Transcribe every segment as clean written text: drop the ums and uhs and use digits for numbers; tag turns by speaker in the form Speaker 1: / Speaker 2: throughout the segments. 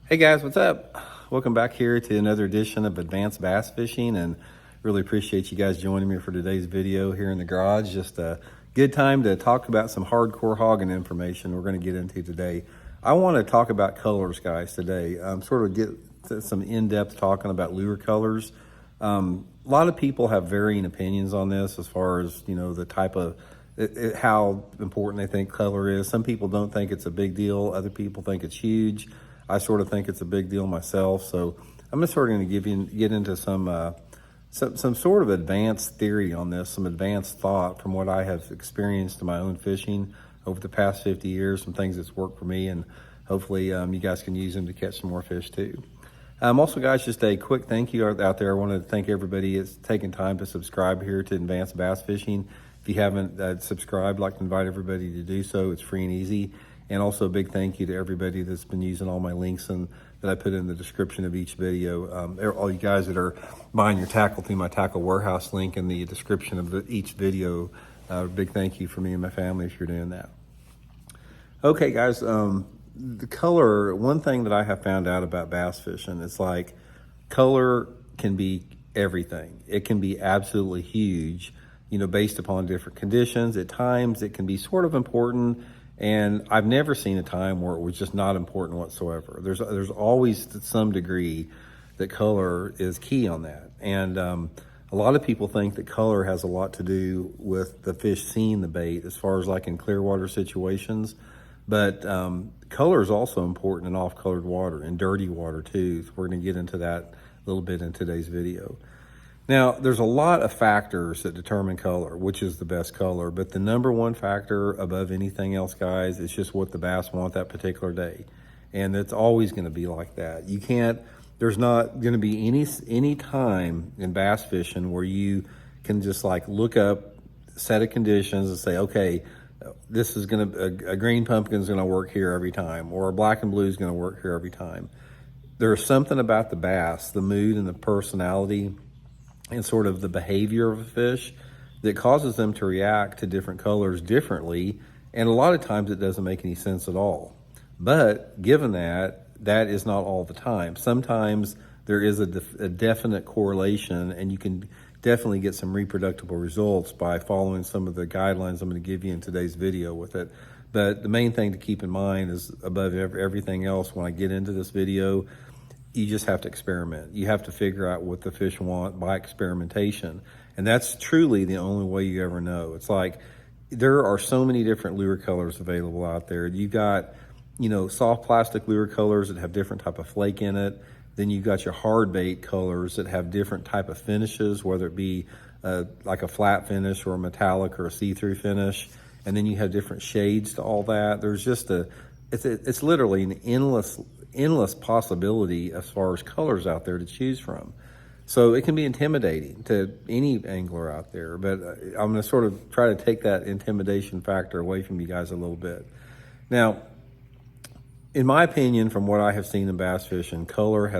Speaker 1: Hey guys, what's up? Welcome back here to another edition of Advanced Bass Fishing, and really appreciate you guys joining me for today's video here in the garage. Just a good time to talk about some hardcore hogging information we're going to get into today. I want to talk about colors, guys, today. Sort of get to some in-depth talking about lure colors. A lot of people have varying opinions on this as far as, the type of how important they think color is. Some people don't think it's a big deal. Other people think it's huge. I sort of think it's a big deal myself. So I'm just sort of going to get into some sort of advanced theory on this, some advanced thought from what I have experienced in my own fishing over the past 50 years, some things that's worked for me, and hopefully you guys can use them to catch some more fish too. Also, guys, just a quick thank you out there. I want to thank everybody that's taking time to subscribe here to Advanced Bass Fishing. If you haven't subscribed, I'd like to invite everybody to do so. It's free and easy. And also a big thank you to everybody that's been using all my links and that I put in the description of each video. All you guys that are buying your tackle through my tackle warehouse link in the description of each video, big thank you for me and my family if you're doing that. Okay, guys, the color, one thing that I have found out about bass fishing is like color can be everything. It can be absolutely huge, based upon different conditions. At times it can be sort of important, and I've never seen a time where it was just not important whatsoever. There's always to some degree that color is key on that. And a lot of people think that color has a lot to do with the fish seeing the bait as far as like in clear water situations. But color is also important in off-colored water and dirty water too. So we're going to get into that a little bit in today's video. Now, there's a lot of factors that determine color, which is the best color, but the number one factor above anything else, guys, is just what the bass want that particular day. And it's always going to be like that. There's not going to be any time in bass fishing where you can just like look up a set of conditions and say, okay, this is a green pumpkin is going to work here every time, or a black and blue is going to work here every time. There's something about the bass, the mood and the personality and sort of the behavior of a fish that causes them to react to different colors differently. And a lot of times it doesn't make any sense at all. But given that is not all the time. Sometimes there is a definite correlation, and you can definitely get some reproducible results by following some of the guidelines I'm going to give you in today's video with it. But the main thing to keep in mind is above everything else when I get into this video, you just have to experiment. You have to figure out what the fish want by experimentation. And that's truly the only way you ever know. It's like there are so many different lure colors available out there. You've got, soft plastic lure colors that have different type of flake in it. Then you've got your hard bait colors that have different type of finishes, whether it be like a flat finish or a metallic or a see-through finish. And then you have different shades to all that. There's just it's literally an endless possibility as far as colors out there to choose from. So it can be intimidating to any angler out there, but I'm going to sort of try to take that intimidation factor away from you guys a little bit. Now, in my opinion, from what I have seen in bass fishing, color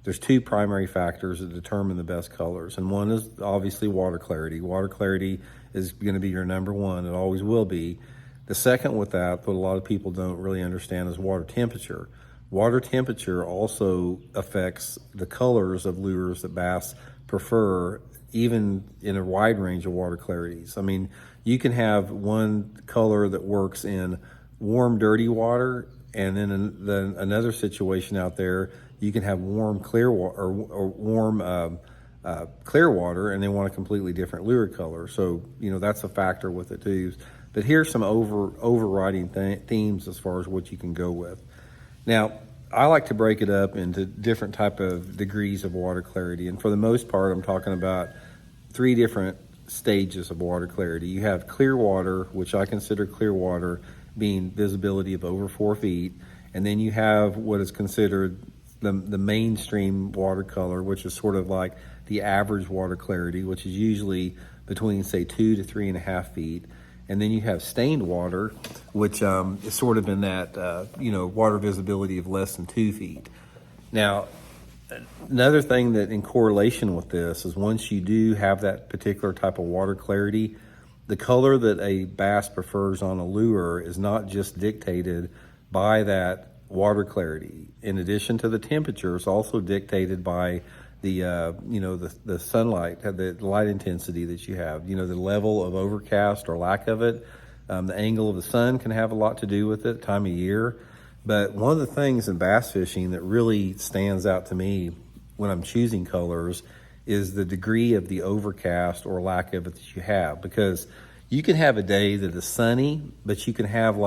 Speaker 1: there's two primary factors that determine the best colors. And one is obviously water clarity. Water clarity is going to be your number one. It always will be. The second with that, what a lot of people don't really understand, is water temperature. Water temperature also affects the colors of lures that bass prefer, even in a wide range of water clarities. I mean, you can have one color that works in warm, dirty water, and then another situation out there, you can have warm, clear water, or warm, clear water, and they want a completely different lure color. So, that's a factor with it too. But here's some overriding themes as far as what you can go with. Now, I like to break it up into different type of degrees of water clarity. And for the most part, I'm talking about 3 different stages of water clarity. You have clear water, which I consider clear water being visibility of over 4 feet. And then you have what is considered the mainstream watercolor, which is sort of like the average water clarity, which is usually between, say, 2 to 3.5 feet. And then you have stained water, which is sort of in that, water visibility of less than 2 feet. Now, another thing that in correlation with this is once you do have that particular type of water clarity, the color that a bass prefers on a lure is not just dictated by that water clarity. In addition to the temperature, it's also dictated by the the sunlight, the light intensity that you have. The level of overcast or lack of it. The angle of the sun can have a lot to do with it, time of year. But one of the things in bass fishing that really stands out to me when I'm choosing colors is the degree of the overcast or lack of it that you have. Because you can have a day that is sunny, but you can have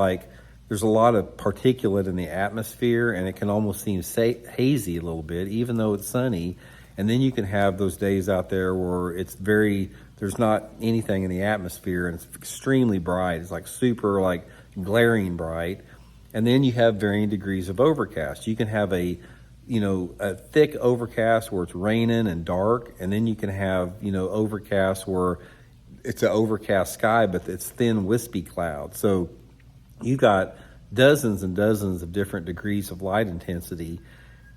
Speaker 1: there's a lot of particulate in the atmosphere, and it can almost seem hazy a little bit, even though it's sunny. And then you can have those days out there where there's not anything in the atmosphere, and it's extremely bright. It's super glaring bright. And then you have varying degrees of overcast. You can have a thick overcast where it's raining and dark, and then you can have, overcast where it's an overcast sky, but it's thin, wispy clouds. So you've got dozens and dozens of different degrees of light intensity,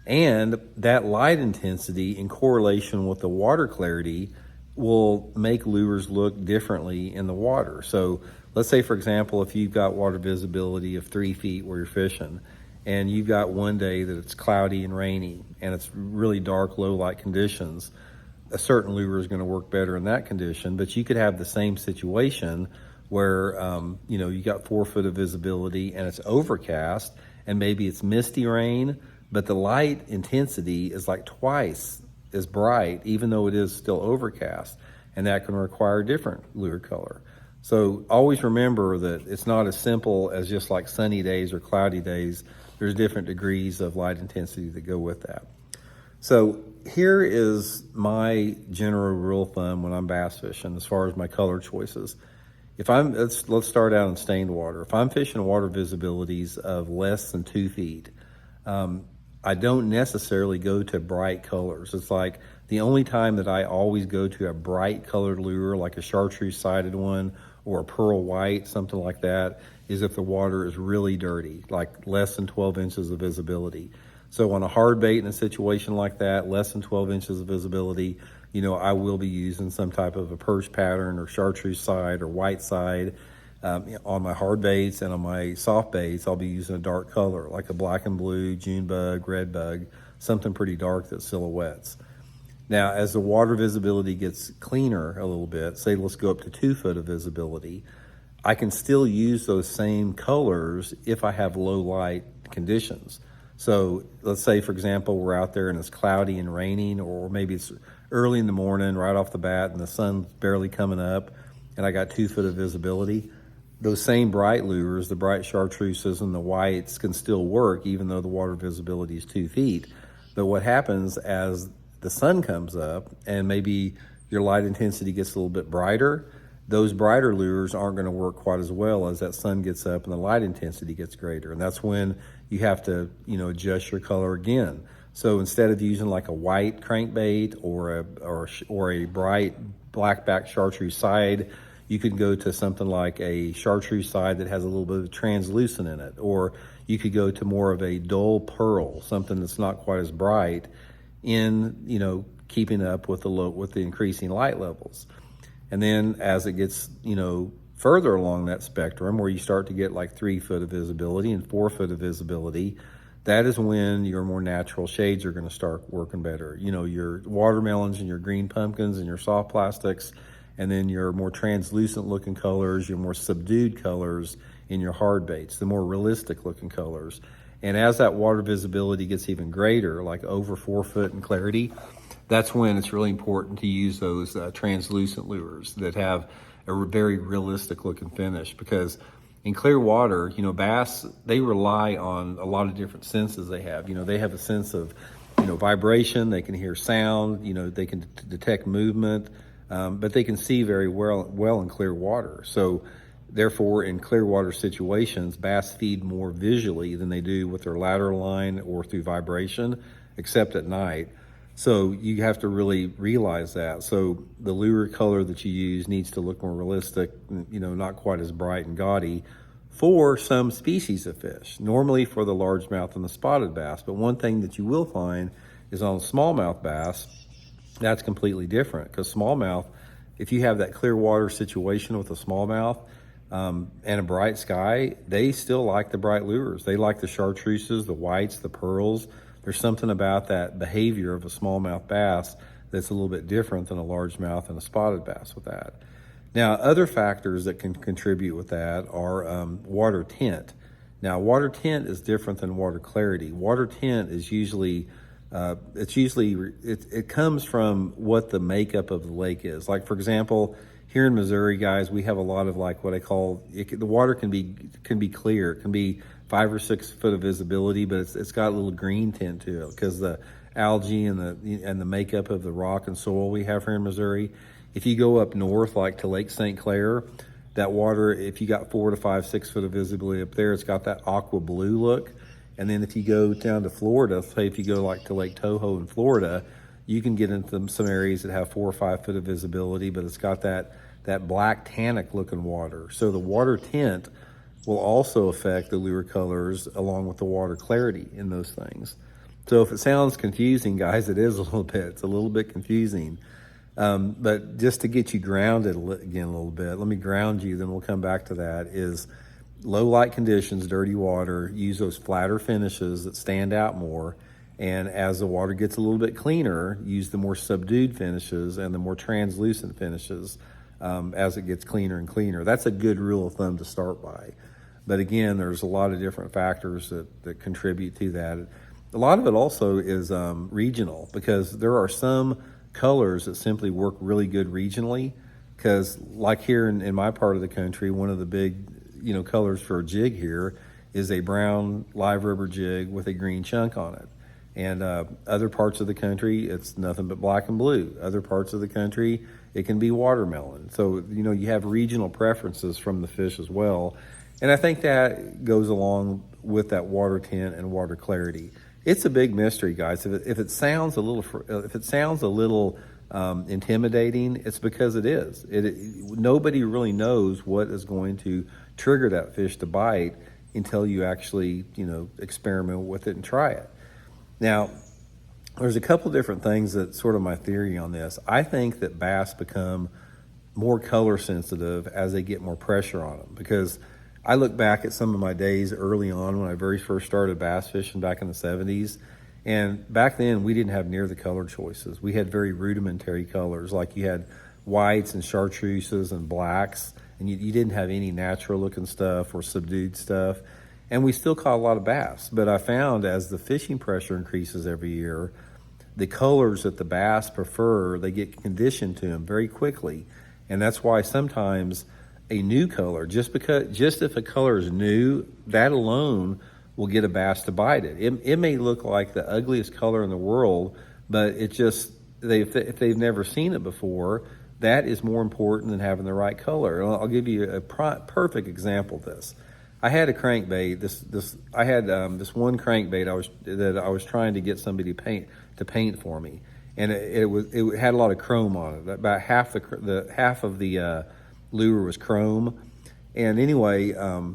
Speaker 1: and that light intensity in correlation with the water clarity will make lures look differently in the water. So let's say, for example, if you've got water visibility of 3 feet where you're fishing, and you've got one day that it's cloudy and rainy, and it's really dark, low light conditions, a certain lure is going to work better in that condition. But you could have the same situation where you got 4 foot of visibility and it's overcast, and maybe it's misty rain, but the light intensity is like twice as bright, even though it is still overcast, and that can require different lure color. So always remember that it's not as simple as just like sunny days or cloudy days. There's different degrees of light intensity that go with that. So here is my general rule of thumb when I'm bass fishing as far as my color choices. Let's start out in stained water. If I'm fishing water visibilities of less than 2 feet, I don't necessarily go to bright colors. It's like the only time that I always go to a bright colored lure, like a chartreuse sided one or a pearl white, something like that, is if the water is really dirty, like less than 12 inches of visibility. So on a hard bait in a situation like that, less than 12 inches of visibility, I will be using some type of a perch pattern or chartreuse side or white side. On my hard baits and on my soft baits, I'll be using a dark color, like a black and blue, June bug, red bug, something pretty dark that silhouettes. Now, as the water visibility gets cleaner a little bit, say let's go up to 2 foot of visibility, I can still use those same colors if I have low light conditions. So let's say, for example, we're out there and it's cloudy and raining, or maybe it's early in the morning right off the bat and the sun's barely coming up and I got 2 foot of visibility. Those same bright lures, the bright chartreuses and the whites, can still work even though the water visibility is 2 feet. But what happens as the sun comes up and maybe your light intensity gets a little bit brighter, those brighter lures aren't going to work quite as well as that sun gets up and the light intensity gets greater. And that's when you have to, adjust your color again. So instead of using like a white crankbait or a bright blackback chartreuse side, you could go to something like a chartreuse side that has a little bit of translucent in it, or you could go to more of a dull pearl, something that's not quite as bright, in keeping up with the increasing light levels. And then as it gets further along that spectrum, where you start to get like 3 foot of visibility and 4 foot of visibility, that is when your more natural shades are going to start working better. Your watermelons and your green pumpkins and your soft plastics, and then your more translucent looking colors, your more subdued colors in your hard baits, the more realistic looking colors. And as that water visibility gets even greater, like over 4 foot in clarity, that's when it's really important to use those translucent lures that have a very realistic looking finish. Because in clear water, bass, they rely on a lot of different senses they have. They have a sense of, vibration, they can hear sound, they can detect movement, but they can see very well in clear water. So therefore, in clear water situations, bass feed more visually than they do with their lateral line or through vibration, except at night. So you have to really realize that. So the lure color that you use needs to look more realistic, not quite as bright and gaudy for some species of fish, normally for the largemouth and the spotted bass. But one thing that you will find is on smallmouth bass, that's completely different, because smallmouth, if you have that clear water situation with a smallmouth, and a bright sky, they still like the bright lures. They like the chartreuses, the whites, the pearls. There's something about that behavior of a smallmouth bass that's a little bit different than a largemouth and a spotted bass with that. Now, other factors that can contribute with that are water tint. Now, water tint is different than water clarity. Water tint is usually, it comes from what the makeup of the lake is. Like, for example, here in Missouri, guys, we have a lot of like what I call, the water can be clear. It can be 5 or 6 foot of visibility, but it's got a little green tint to it because the algae and the makeup of the rock and soil we have here in Missouri. If you go up north, like to Lake St. Clair, that water, if you got 4 to 5, 6 foot of visibility up there, it's got that aqua blue look. And then if you go down to Florida, say if you go like to Lake Toho in Florida, you can get into some areas that have 4 or 5 foot of visibility, but it's got that black tannic looking water. So the water tint will also affect the lure colors along with the water clarity in those things. So if it sounds confusing, guys, it is a little bit. It's a little bit confusing. But just to get you grounded again a little bit, let me ground you, then we'll come back to that, is low light conditions, dirty water, use those flatter finishes that stand out more. And as the water gets a little bit cleaner, use the more subdued finishes and the more translucent finishes as it gets cleaner and cleaner. That's a good rule of thumb to start by. But again, there's a lot of different factors that contribute to that. A lot of it also is regional, because there are some colors that simply work really good regionally. Because like here in my part of the country, one of the big colors for a jig here is a brown live rubber jig with a green chunk on it. And other parts of the country, it's nothing but black and blue. Other parts of the country, it can be watermelon. So, you have regional preferences from the fish as well. And I think that goes along with that water tint and water clarity. It's a big mystery, guys. If it sounds a little intimidating, it's because it is. Nobody really knows what is going to trigger that fish to bite until you actually, experiment with it and try it. Now, there's a couple different things that's sort of my theory on this. I think that bass become more color sensitive as they get more pressure on them, because I look back at some of my days early on when I very first started bass fishing back in the 70s. And back then, we didn't have near the color choices. We had very rudimentary colors, like you had whites and chartreuses and blacks, and you didn't have any natural looking stuff or subdued stuff. And we still caught a lot of bass. But I found as the fishing pressure increases every year, the colors that the bass prefer, they get conditioned to them very quickly. And that's why sometimes a new color, just if a color is new, that alone will get a bass to bite it. It may look like the ugliest color in the world, but if they've never seen it before, that is more important than having the right color. And I'll give you a perfect example of this. I had a crankbait. I had this one crankbait that I was trying to get somebody to paint for me, and it had a lot of chrome on it. About half of the lure was chrome, and anyway,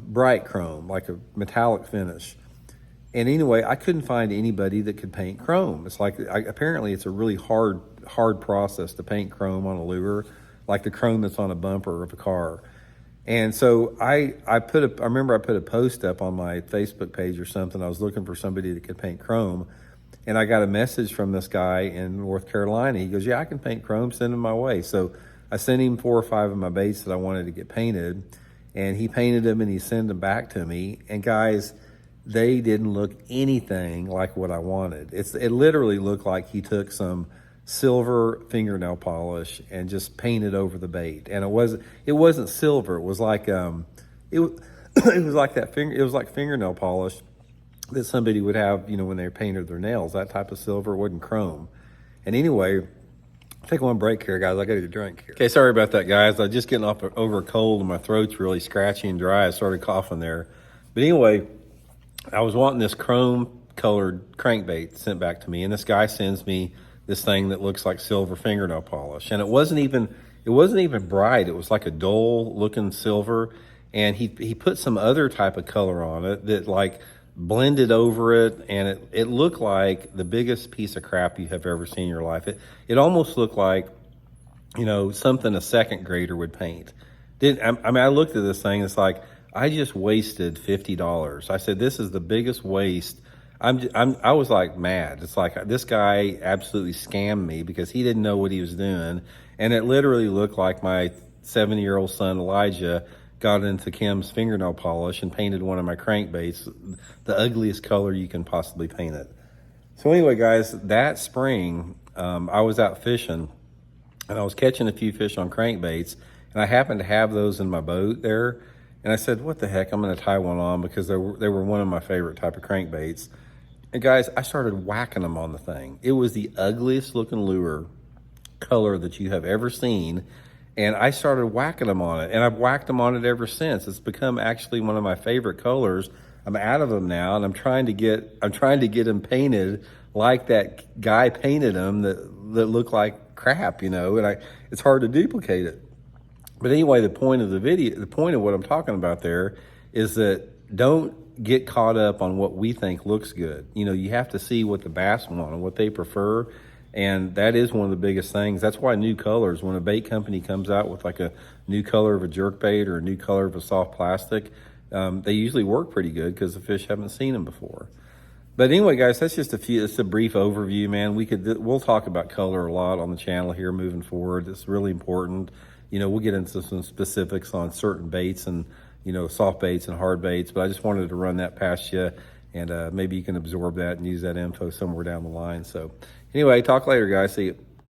Speaker 1: bright chrome, like a metallic finish. And anyway, I couldn't find anybody that could paint chrome. It's like apparently it's a really hard process to paint chrome on a lure, like the chrome that's on a bumper of a car. And so I remember I put a post up on my Facebook page or something. I was looking for somebody that could paint chrome, and I got a message from this guy in North Carolina. He goes, "Yeah, I can paint chrome. Send them my way." So I sent him 4 or 5 of my baits that I wanted to get painted, and he painted them and he sent them back to me. And guys, they didn't look anything like what I wanted. It literally looked like he took some silver fingernail polish and just painted over the bait. And it wasn't silver. It was like it was like fingernail polish that somebody would have, when they painted their nails. That type of silver. It wasn't chrome. And anyway, take one break here, guys. I got to get a drink here. Okay, sorry about that, guys. I'm just getting over a cold and my throat's really scratchy and dry. I started coughing there. But anyway, I was wanting this chrome colored crankbait sent back to me, and this guy sends me this thing that looks like silver fingernail polish. And it wasn't even bright. It was like a dull looking silver. And he put some other type of color on it that like blended over it, and it looked like the biggest piece of crap you have ever seen in your life. It almost looked like, something a second grader would paint. I mean, I looked at this thing, it's like, I just wasted $50. I said, this is the biggest waste. I was like mad. It's like this guy absolutely scammed me because he didn't know what he was doing. And it literally looked like my 7-year-old son, Elijah, got into Kim's fingernail polish and painted one of my crankbaits the ugliest color you can possibly paint it. So anyway, guys, that spring, I was out fishing and I was catching a few fish on crankbaits, and I happened to have those in my boat there. And I said, what the heck, I'm going to tie one on because they were one of my favorite type of crankbaits. And guys, I started whacking them on the thing. It was the ugliest looking lure color that you have ever seen. And I started whacking them on it, and I've whacked them on it ever since. It's become actually one of my favorite colors. I'm out of them now, and I'm trying to get them painted like that guy painted them that look like crap, you know, and it's hard to duplicate it. But anyway, the point of the video, the point of what I'm talking about there is that don't get caught up on what we think looks good. You know, you have to see what the bass want and what they prefer. And that is one of the biggest things. That's why new colors, when a bait company comes out with like a new color of a jerkbait or a new color of a soft plastic, they usually work pretty good because the fish haven't seen them before. But anyway, guys, that's just it's a brief overview, man. We'll talk about color a lot on the channel here moving forward. It's really important. You know, we'll get into some specifics on certain baits and, you know, soft baits and hard baits, but I just wanted to run that past you, and maybe you can absorb that and use that info somewhere down the line. So anyway, talk later, guys. See you.